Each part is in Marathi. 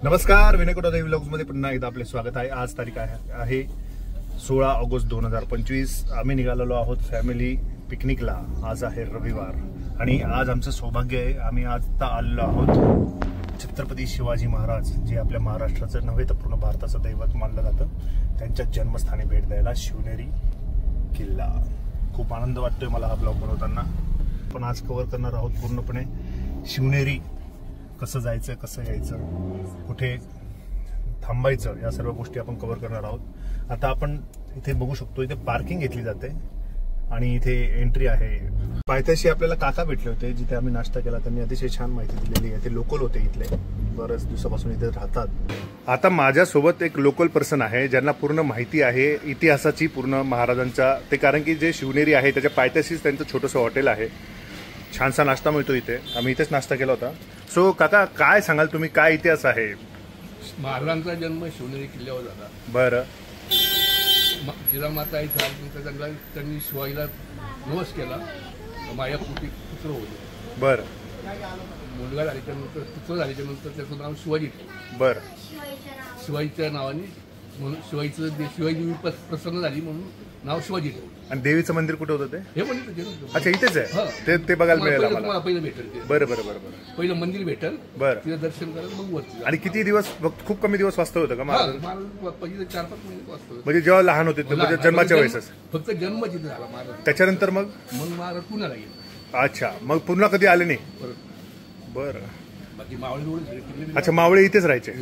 नमस्कार, विनय कोठारे व्लॉग्स मध्ये पुन्हा एकदा आपले स्वागत आहे। आज तारीख आहे 16 ऑगस्ट 2025। आम्ही निघालेलो आहोत फॅमिली पिकनिकला। आज आहे रविवार आणि आज आमचं सौभाग्य आहे, आम्ही आता आलेलो आहोत छत्रपती शिवाजी महाराज, जे आपल्या महाराष्ट्राचं नव्हे तर पूर्ण भारताचं दैवत मानलं जातं, त्यांच्या जन्मस्थानी भेट द्यायला शिवनेरी किल्ला। खूप आनंद वाटतोय मला हा ब्लॉग बनवताना। पण आज कव्हर करणार आहोत पूर्णपणे शिवनेरी, कसं जायचं, कसं यायचं, कुठे थांबायचं, या सर्व गोष्टी आपण कव्हर करणार आहोत। आता आपण इथे बघू शकतो, इथे पार्किंग घेतली जाते आणि इथे एंट्री आहे। पायथ्याशी आपल्याला काका भेटले होते, जिथे आम्ही नाश्ता केला। त्यांनी अतिशय छान माहिती दिलेली आहे। ते लोकल होते, इथले बरेच दिवसापासून इथे राहतात। आता माझ्यासोबत एक लोकल पर्सन आहे, ज्यांना पूर्ण माहिती आहे इतिहासाची, पूर्ण महाराजांचा। ते कारण की जे शिवनेरी आहे त्याच्या पायथ्याशीच त्यांचं छोटंसं हॉटेल आहे, छानसा नाश्ता मिळतो इथे। आम्ही इथेच नाश्ता केला होता। सो काका, काय सांगाल तुम्ही, काय इतिहास आहे? महाराजांचा जन्म शिवनेरी किल्ल्यावर झाला। बरं। जिजामाता इथे आल्यानंतर त्यांनी शिवाजीला नवस केला, माझ्या पोटी पुत्र होते। बरं। मुलगा झाल्याच्यानंतर, पुत्र झाल्याच्यानंतर त्याचं नाव शिवाजी ठेवलं। बरं। शिवाजीच्या नावाने म्हणून शिवाजी प्रसन्न झाली म्हणून नाव शिवाजी ठेवलं। आणि देवीचं मंदिर कुठे होतं ते? हे पण अच्छा, इथेच आहे ते बघायला मिळेल आम्हाला? पहिलं भेटेल ते। बरं बरं बरं बरं। पहिलं मंदिर भेटेल, बरं, तिथे दर्शन करायला मग वरती। आणि किती दिवस? खूप कमी दिवस वास्तव होतं का महाराज? पहिले 4-5 महिने वास्तव। म्हणजे जेव्हा लहान होते, म्हणजे जन्माच्या वेळेस? फक्त जन्म जिथे झाला महाराज, त्याच्यानंतर मग महाराज पुण्याला गेले। अच्छा, मग पुन्हा कधी आले नाही? बरं। बाकी मावळी। अच्छा, मावळे इथेच राहायचे।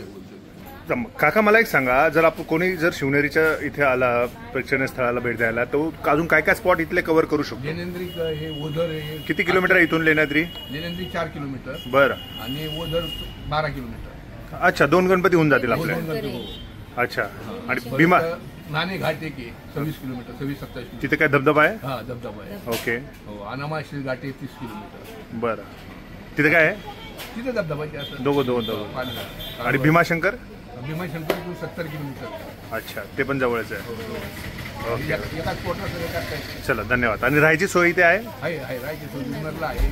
काका, मला एक सांगा, जर आपण कोणी जर शिवनेरीच्या इथे आला, प्रेक्षणीय स्थळाला भेट द्यायला, तो अजून काय काय स्पॉट इथले कव्हर करू शकतो? लेण्याद्री हे, ओझर हे। किती किलोमीटर आहे इथून लेण्याद्री? लेण्याद्री 4 किलोमीटर। बरं। आणि ओझर 12 किलोमीटर। अच्छा, 2 गणपती होऊन जातील आपले? अच्छा। आणि भीमा नाणे घाट एक 26 किलोमीटर, 26-27। तिथे काय धबधबा आहे? हा, धबधबा आहे। ओके। हो, अनामाशी घाट 30 किलोमीटर। बरं। तिथे काय आहे? तिथे धबधबा दोघं। आणि भीमाशंकर? भीमाशंकर 70 किलोमीटर। अच्छा, ते पण जवळच आहे। एकाच पोटात। चला, धन्यवाद। आणि राहायची सोय इथे आहे? राहायची सोय जुन्नरला आहे।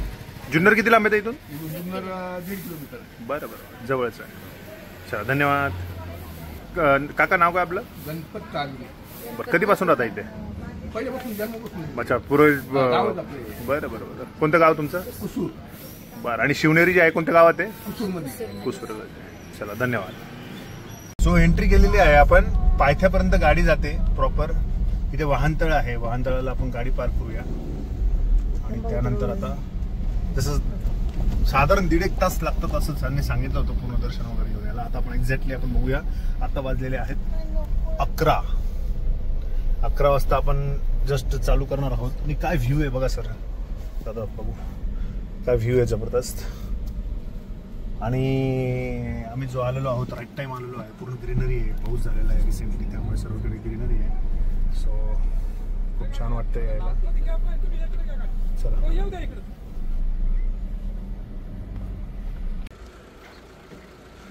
जुन्नर किती लांब आहे इथून? जुन्नर 1.5 किलोमीटर। बरं बरं, जवळच आहे। चला, धन्यवाद। काका, नाव काय आपलं? गणपत चालवे। बरं, कधीपासून राहता इथे? पहिल्यापासून, जन्मापासून। अच्छा, बरं बरं बरं। कोणतं गाव तुमचं? कुसूर। बरं। आणि शिवनेरी जे आहे कोणत्या गावात आहे? कुसूरमध्ये। कुसूर। चला, धन्यवाद। सो एंट्री केलेली आहे आपण, पायथ्यापर्यंत गाडी जाते प्रॉपर। इथे वाहनतळ आहे, वाहनतळाला आपण गाडी पार्क करूया। आणि त्यानंतर आता जसं साधारण 1.5 तास लागतात असं त्यांनी सांगितलं होतं पूर्ण दर्शन वगैरे घेऊन यायला। आता आपण एक्झॅक्टली आपण बघूया। आता वाजलेले आहेत 11 वाजता आपण जस्ट चालू करणार आहोत। आणि काय व्ह्यू आहे बघा सर, दादा बघू काय व्ह्यू आहे, जबरदस्त। आणि आम्ही जो आलेलो आहोत, राईट टाइम आलेलो आहे। पूर्ण ग्रीनरी आहे, पाऊस झालेला आहे रिसेंटली, त्यामुळे सर्वकडे ग्रीनरी आहे। सो खूप छान वाटतंय यायला। चला,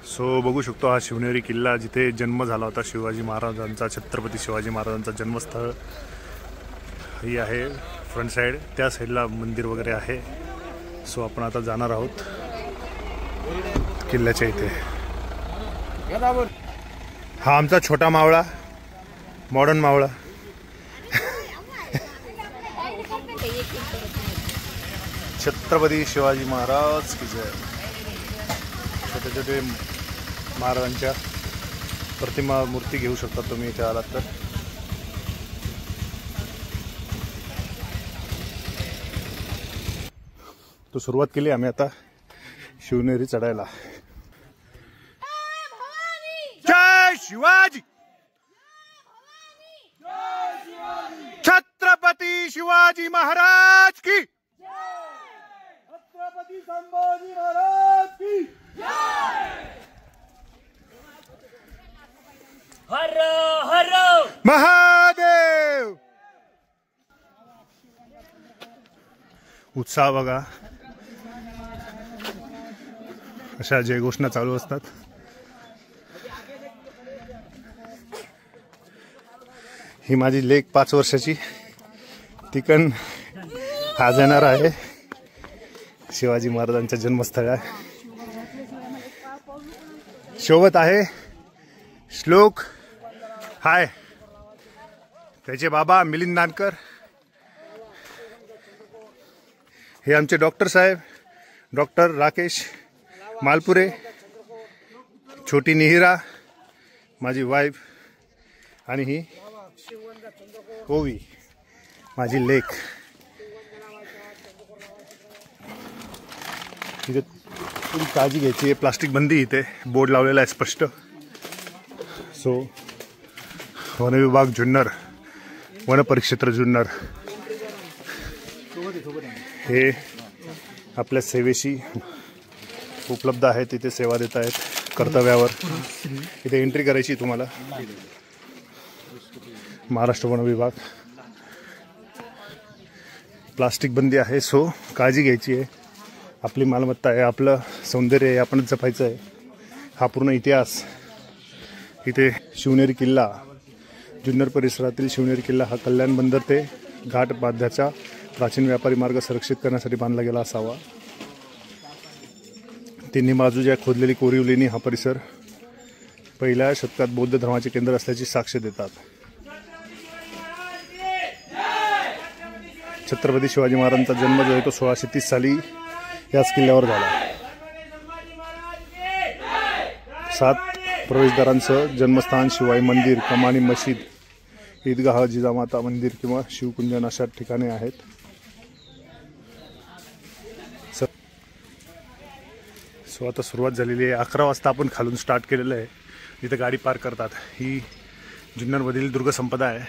सो बघू शकतो हा शिवनेरी किल्ला, जिथे जन्म झाला होता शिवाजी महाराजांचा, छत्रपती शिवाजी महाराजांचा जन्मस्थळ ही आहे फ्रंट साईड। त्या साईडला मंदिर वगैरे आहे। सो आपण आता जाणार आहोत किल्ल्याच्या इथे। हा आमचा छोटा मावळा, मॉडर्न मावळा। छत्रपती शिवाजी महाराज की जय। छोटे छोटे महाराजांच्या प्रतिमा, मूर्ती घेऊ शकता तुम्ही इथे आलात तर। तो सुरुवात केली आम्ही आता शिवनेरी चढायला। जय शिवाजी, छत्रपती शिवाजी महाराज की, छत्रपती संभाजी महाराज की, हर हर महादेव। उत्साह बघा, अशा जयघोषणा चालू असतात। ही माझी लेक 5 वर्षाची, ती पण आज येणार आहे शिवाजी महाराजांच्या जन्मस्थळ आहे। सोबत आहे श्लोक, हाय, त्याचे बाबा मिलिंद नानकर, हे आमचे डॉक्टर साहेब डॉक्टर राकेश मालपुरे, छोटी निहिरा माझी वाईफ आणि ही ओवी माझी लेक. इथे थोडी काळजी घ्यायची आहे, प्लास्टिक बंदी इथे बोर्ड लावलेला आहे स्पष्ट. सो वनविभाग जुन्नर, वनपरिक्षेत्र जुन्नर हे आपल्या सेवेशी उपलब्ध आहेत, तिथे सेवा देत आहेत कर्तव्यावर. इथे एंट्री करायची तुम्हाला. महाराष्ट्र वन विभाग, प्लास्टिक बंदी आहे, सो काळजी घ्यायची आहे. आपली मालमत्ता आहे, आपलं सौंदर्य आहे, आपणच जपायचं आहे. हा पूर्ण इतिहास. इथे शिवनेरी किल्ला, जुन्नर परिसरातील शिवनेरी किल्ला हा कल्याण बंदर ते घाट बांध्याचा प्राचीन व्यापारी मार्ग संरक्षित करण्यासाठी बांधला गेला असावा. तिन्ही बाजूच्या खोदलेली कोरीव लेणी हा परिसर पहिल्या शतकात बौद्ध धर्माचे केंद्र असल्याची साक्ष देतात. छत्रपती शिवाजी महाराजांचा जन्म जो आहे तो 1630 साली याच किल्ल्यावर झाला. 7 प्रवेशद्वारांसह जन्मस्थान, शिवाई मंदिर, कमानी मशीद, ईदगाह, जिजामाता मंदिर किंवा शिवकुंजन अशा ठिकाणे आहेत. सो आता सुरुवात झालेली आहे. 11 वाजता आपण खालून स्टार्ट केलेलं आहे. इथं गाडी पार्क करतात. ही जुन्नरमधील दुर्ग संपदा आहे.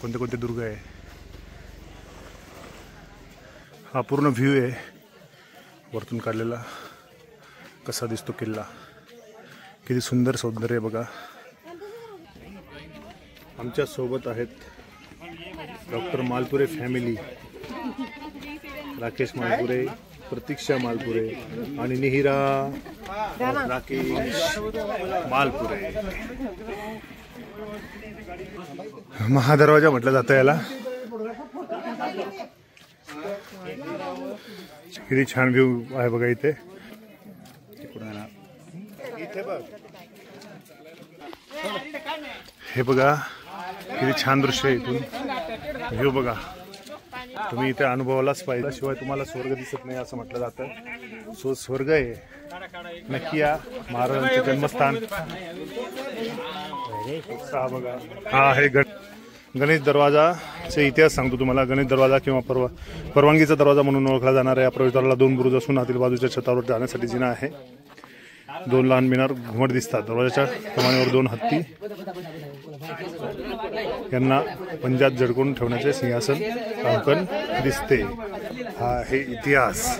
कोणते कोणते दुर्ग आहे हा पूर्ण व्ह्यू आहे वरतून काढलेला. कसा दिसतो किल्ला, किती सुंदर सौंदर्य बघा. आमच्या सोबत आहेत डॉक्टर मालपुरे फॅमिली, राकेश मालपुरे, प्रतीक्षा मालपुरे आणि निहिरा राकेश मालपुरे. महादरवाजा म्हटलं जातं याला. किती छान व्ह्यू आहे बघा इथे. हे बघा किती छान दृश्य आहे इथून. व्ह्यू बघा, तुम्ही इथे अनुभवालाच पाहिजे, शिवाय तुम्हाला स्वर्ग दिसत नाही असं म्हटलं जातं. सो स्वर्ग आहे, नक्की या. महाराजांचे जन्मस्थान. हा बघा, हा आहे गणेश दरवाजाचा इतिहास सांगतो तुम्हाला. गणेश दरवाजा किंवा परवानगीचा दरवाजा म्हणून ओळखला जाणार आहे. या प्रवेशद्वाराला 2 बुरुज असून आतील बाजूच्या छतावर जाण्यासाठी जिना आहे. 2 लहान मिनार घुमट दिसतात. दरवाजाच्या कमानीवर 2 हत्ती यांना पंजात जडकून ठेवण्याचे सिंहासन अंकन दिसते. हा आहे इतिहास.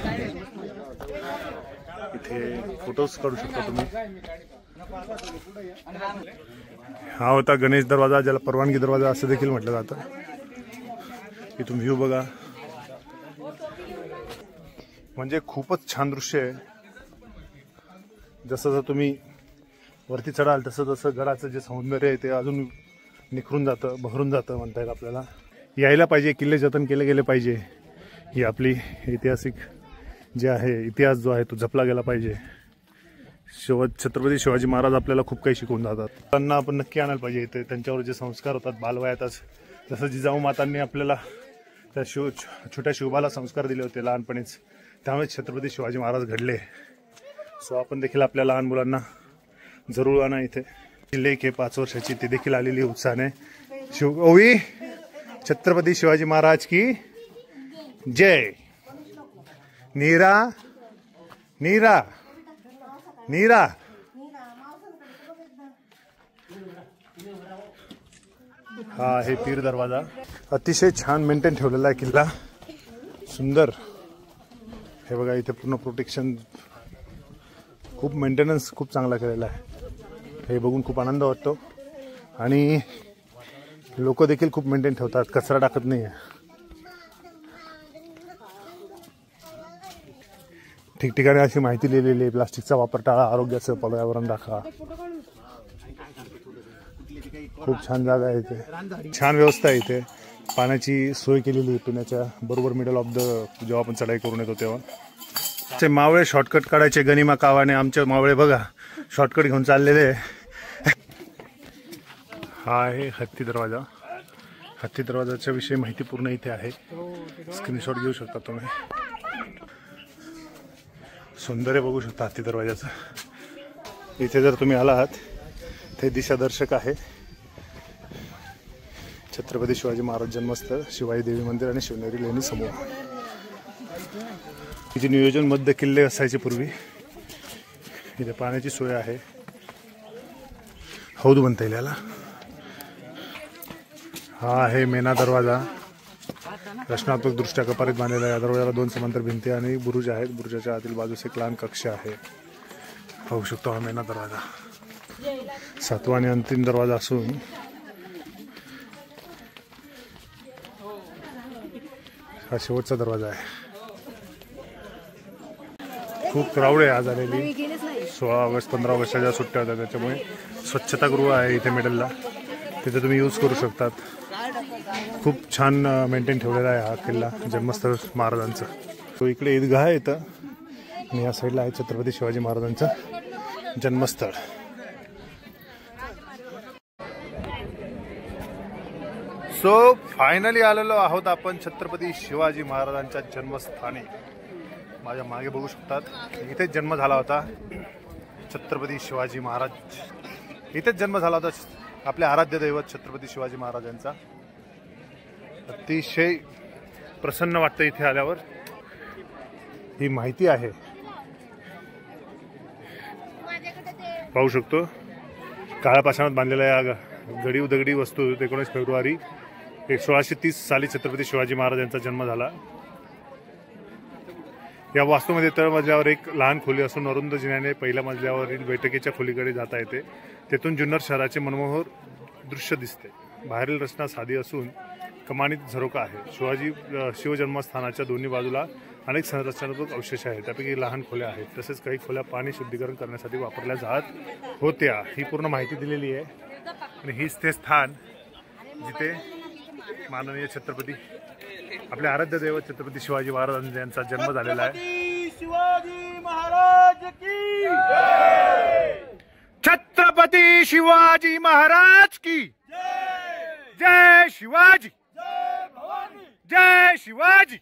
इथे फोटोज काढू शकता तुम्ही. हा होता गणेश दरवाजा, ज्याला परवानगी दरवाजा असं देखील म्हटलं जातं. इथून व्ह्यू बघा, म्हणजे खूपच छान दृश्य आहे. जसं जसं तुम्ही वरती चढाल तसं तसं गडाचं जे सौंदर्य आहे ते अजून निखरून जातं, बहरून जातं म्हणता येईल आपल्याला. यायला पाहिजे, किल्ले जतन केले गेले पाहिजे. ही आपली ऐतिहासिक जे आहे, इतिहास जो आहे तो जपला गेला पाहिजे. छत्रपती शिवाजी महाराज आपल्याला खूप काही शिकवून जातात. त्यांना आपण नक्की आणायला पाहिजे इथे. त्यांच्यावर जे संस्कार होतात बालवयातच, जसं जिजाऊ मातांनी आपल्याला त्या छोट्या शिवबाला संस्कार दिले होते लहानपणीच, त्यामुळे छत्रपती शिवाजी महाराज घडले. सो आपण देखील आपल्या लहान मुलांना जरूर आणा इथे. लेक आहे 5 वर्षाची, ती देखील आलेली उत्साहाने. ओवी, छत्रपती शिवाजी महाराज की जय. नीरा नीरा नीरा. हा आहे पीर दरवाजा. अतिशय छान मेंटेन ठेवलेला आहे किल्ला, सुंदर. हे बघा इथे पूर्ण प्रोटेक्शन, खूप मेंटेनन्स खूप चांगला केलेला आहे. हे बघून खूप आनंद वाटतो. आणि लोक देखील खूप मेंटेन ठेवतात, कचरा टाकत नाही आहे. ठिकठिकाणी अशी माहिती लिहिलेली आहे, प्लास्टिकचा वापर टाळा, आरोग्याचं पर्यावरण राखा. खूप छान जागा आहे इथे, छान व्यवस्था आहे इथे. पाण्याची सोय केलेली आहे पिण्याच्या बरोबर मिडल ऑफ द, जेव्हा आपण चढाई करून येतो तेव्हा. ते मावळे शॉर्टकट काढायचे गनिमा कावाने. आमचे मावळे बघा शॉर्टकट घेऊन चाललेले आहे. हा आहे हत्ती दरवाजा. हत्ती दरवाजाच्या विषयी माहिती पूर्ण इथे आहे, स्क्रीनशॉट घेऊ शकता तुम्ही. सौंदर्य बघू शकता हत्ती दरवाजाचं. इथे जर तुम्ही आलात ते दिशादर्शक आहे. छत्रपती शिवाजी महाराज जन्मस्थळ, शिवाई देवी मंदिर आणि शिवनेरी लेणी समूह. हिचे नियोजन मध्य किल्ले असायचे पूर्वी. इथे पाण्याची सोय आहे. हौद बनता येईल याला. हा आहे मेना दरवाजा. रचनात्मक दृष्ट्या कपारीत बांधलेला या दरवाजाला 2 समांतर भिंती आणि बुरुज आहेत. बुरुजाच्या आतील बाजूस एक लहान कक्ष आहे. पाहू शकतो हा मेना दरवाजा. 7वा आणि अंतिम दरवाजा असून हा शेवटचा दरवाजा आहे. खूप क्राऊड आहे आज आलेली. 16 ऑगस्ट 15 ऑगस्टच्या ज्या सुट्ट्या होत्या त्याच्यामुळे स्वच्छतागृह आहे इथे मिडलला. तिथे तुम्ही यूज करू शकतात. खूप छान मेंटेन ठेवलेला आहे हा किल्ला जन्मस्थळ महाराजांचं. तो इकडे ईदगाह आहे इथं आणि या साईडला आहे छत्रपती शिवाजी महाराजांचं जन्मस्थळ. सो फायनली आलेलो आहोत आपण छत्रपती शिवाजी महाराजांच्या जन्मस्थानी. माझ्या मागे बघू शकतात इथेच जन्म झाला होता छत्रपती शिवाजी महाराज. इथेच जन्म झाला होता आपले आराध्य दैवत छत्रपती शिवाजी महाराजांचा. अतिशय प्रसन्न वाटतं इथे आल्यावर. ही माहिती आहे. पाहू शकतो काळ्या पाषाणात बांधलेल्या या गडीव दगडी वस्तू 19 फेब्रुवारी 1630 साली छत्रपती शिवाजी महाराज यांचा जन्म झाला. या वास्तूमध्ये तळमजल्यावर एक लहान खोली असून अरुंद जिन्याने पहिल्या मजल्यावरील बैठकीच्या खोलीकडे जाता येते. तेथून जुन्नर शहराचे मनमोहर दृश्य दिसते. बाहेरील रचना साधी असून कमानीत झरोका आहे. शिवजन्मस्थानाच्या दोन्ही बाजूला अनेक संरचनात्मक अवशेष आहेत. त्यापैकी लहान खोल्या आहेत. तसेच काही खोल्या पाणी शुद्धीकरण करण्यासाठी वापरल्या जात होत्या. ही पूर्ण माहिती दिलेली आहे. आणि हीच ते स्थान जिथे माननीय छत्रपती आपले आराध्य दैवत छत्रपती शिवाजी महाराज यांचा जन्म झालेला आहे. शिवाजी महाराज की छत्रपती शिवाजी महाराज की जय. शिवाजी जय. शिवाजी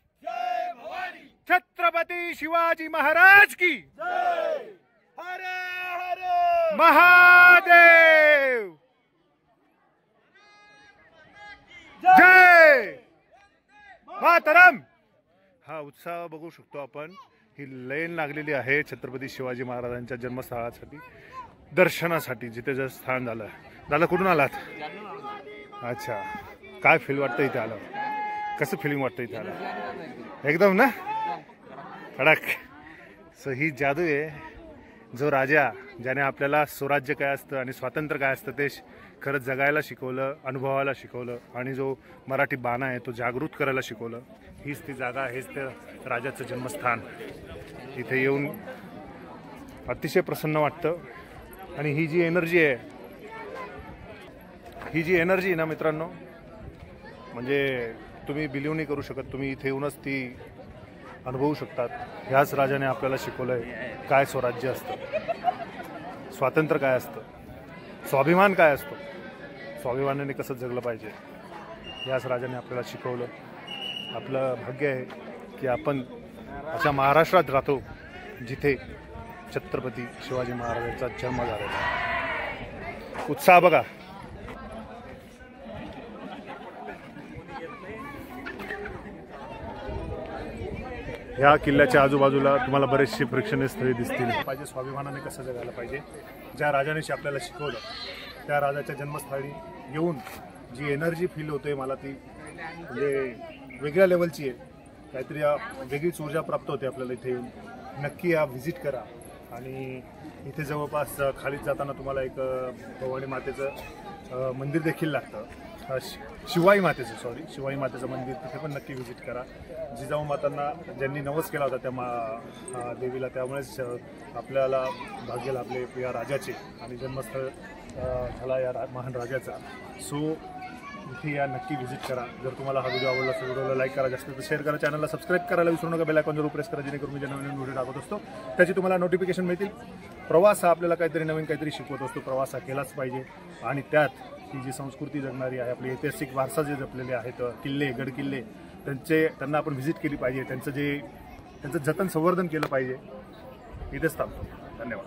छत्रपती शिवाजी महाराज की हर हर महादेव जय मातरम. हा उत्साह बघू शकतो आपण. ही लाईन लागलेली आहे छत्रपती शिवाजी महाराजांच्या जन्मस्थळासाठी दर्शनासाठी जिथे जर स्थान झालं. दादा कुठून आलात? अच्छा, काय फील वाटतं इथे आलं? कसं फिलिंग वाटतं इथे आलं? एकदम ना कडक. सो ही जादू आहे. जो राजा ज्याने आपल्याला स्वराज्य काय असतं आणि स्वातंत्र्य काय असतं ते खरं जगायला शिकवलं, अनुभवायला शिकवलं आणि जो मराठी बाणा आहे तो जागृत करायला शिकवलं. हीच ती जागा, हेच ते राजाचं जन्मस्थान. इथे येऊन अतिशय प्रसन्न वाटतं. आणि ही जी एनर्जी आहे, ही जी एनर्जी आहे ना मित्रांनो, म्हणजे तुम्ही बिलीव्ह नाही करू शकत. तुम्ही इथे येऊनच ती अनुभवू शकतात. ह्याच राजाने आपल्याला शिकवलं आहे काय स्वराज्य असतं, स्वातंत्र्य काय असतं, स्वाभिमान काय असतो, स्वाभिमानाने कसं जगलं पाहिजे. याच राजाने आपल्याला शिकवलं. आपलं भाग्य आहे की आपण अशा महाराष्ट्रात राहतो जिथे छत्रपती शिवाजी महाराजांचा जन्म झालेला आहे. उत्साह बघा. ह्या किल्ल्याच्या आजूबाजूला तुम्हाला बरेचसे प्रेक्षणीय स्थळे दिसतील. पाहिजे स्वाभिमानाने कसं जगायला पाहिजे. ज्या राजाने आपल्याला शिकवलं त्या राजाच्या जन्मस्थळी येऊन जी एनर्जी फील होते मला, ती म्हणजे वेगळ्या लेवलची आहे. काहीतरी वेगळीच ऊर्जा प्राप्त होते आपल्याला इथे येऊन. नक्की या व्हिजिट करा. आणि इथे जवळपास खालीच जाताना तुम्हाला एक भवानी मातेचं मंदिर देखील लागतं. शिवाई मातेचं मंदिर, तिथे पण नक्की व्हिजिट करा. जिजाऊ मातांना ज्यांनी नवस केला होता त्या देवीला, त्यामुळेच आपल्याला भाग्य लाभले या राजाचे आणि जन्मस्थळ झाला या महान राजाचा. सो इथे या, नक्की व्हिजिट करा. जर तुम्हाला हा व्हिडिओ आवडला तर व्हिडिओला लाईक करा, जास्त शेअर करा, चॅनलला सबस्क्राईब करायला विसरू नका. बेल आयकॉन जरूर प्रेस करा जेणेकरून मी जे नवीन व्हिडिओ टाकत असतो त्याची तुम्हाला नोटिफिकेशन मिळतील. प्रवास हा आपल्याला काहीतरी नवीन काहीतरी शिकवत असतो. प्रवास हा केलाच पाहिजे आणि त्यात ही जी संस्कृती जगणारी आहे, आपली ऐतिहासिक वारसा जे जपलेले आहेत, किल्ले गडकिल्ले, त्यांना आपण व्हिजिट केली पाहिजे. त्यांचं जतन संवर्धन केलं पाहिजे. इथेच थांबतो. धन्यवाद.